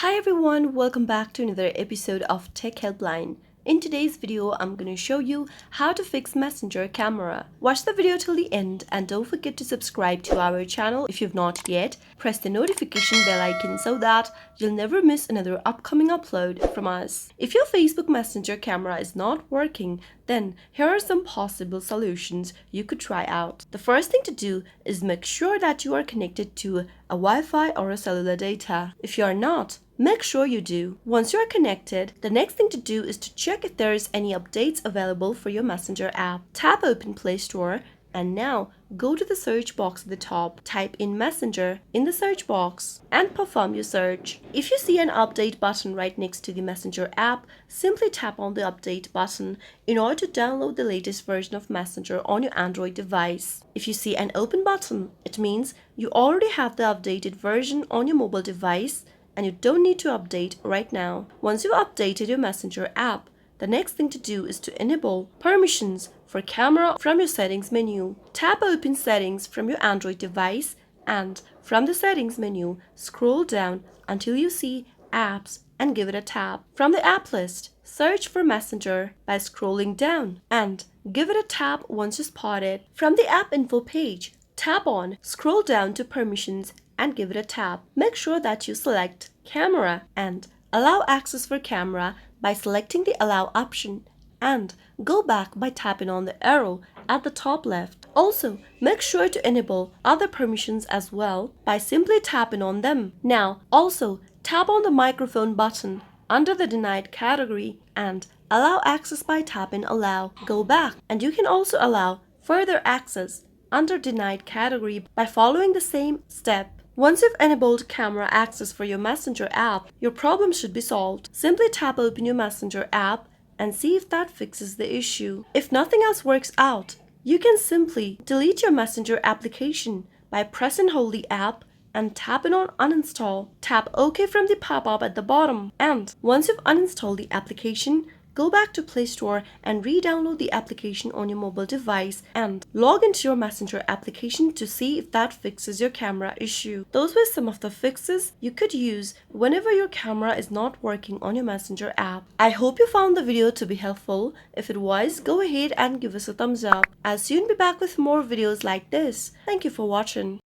Hi everyone, welcome back to another episode of Tech Helpline. In today's video, I'm going to show you how to fix Messenger camera. Watch the video till the end and don't forget to subscribe to our channel if you've not yet. Press the notification bell icon so that you'll never miss another upcoming upload from us. If your Facebook Messenger camera is not working, then here are some possible solutions you could try out. The first thing to do is make sure that you are connected to a Wi-Fi or a cellular data. If you are not, make sure you do. Once you are connected, the next thing to do is to check if there is any updates available for your Messenger app. Tap open Play Store and now go to the search box at the top. Type in Messenger in the search box and perform your search. If you see an update button right next to the Messenger app, simply tap on the update button in order to download the latest version of Messenger on your Android device. If you see an open button, it means you already have the updated version on your mobile device and you don't need to update right now. Once you've updated your Messenger app, the next thing to do is to enable permissions for camera from your settings menu. Tap open settings from your Android device and from the settings menu, scroll down until you see apps and give it a tap. From the app list, search for Messenger by scrolling down and give it a tap once you spot it. From the app info page, tap on, scroll down to permissions and give it a tap. Make sure that you select camera and allow access for camera by selecting the allow option and go back by tapping on the arrow at the top left. Also, make sure to enable other permissions as well by simply tapping on them. Now, also tap on the microphone button under the denied category and allow access by tapping allow. Go back and you can also allow further access under denied category by following the same step. Once you've enabled camera access for your Messenger app, your problem should be solved. Simply tap open your Messenger app and see if that fixes the issue. If nothing else works out, you can simply delete your Messenger application by pressing hold the app and tapping on uninstall. Tap OK from the pop-up at the bottom. And once you've uninstalled the application, go back to Play Store and re-download the application on your mobile device and log into your Messenger application to see if that fixes your camera issue. Those were some of the fixes you could use whenever your camera is not working on your Messenger app. I hope you found the video to be helpful. If it was, go ahead and give us a thumbs up. I'll soon be back with more videos like this. Thank you for watching.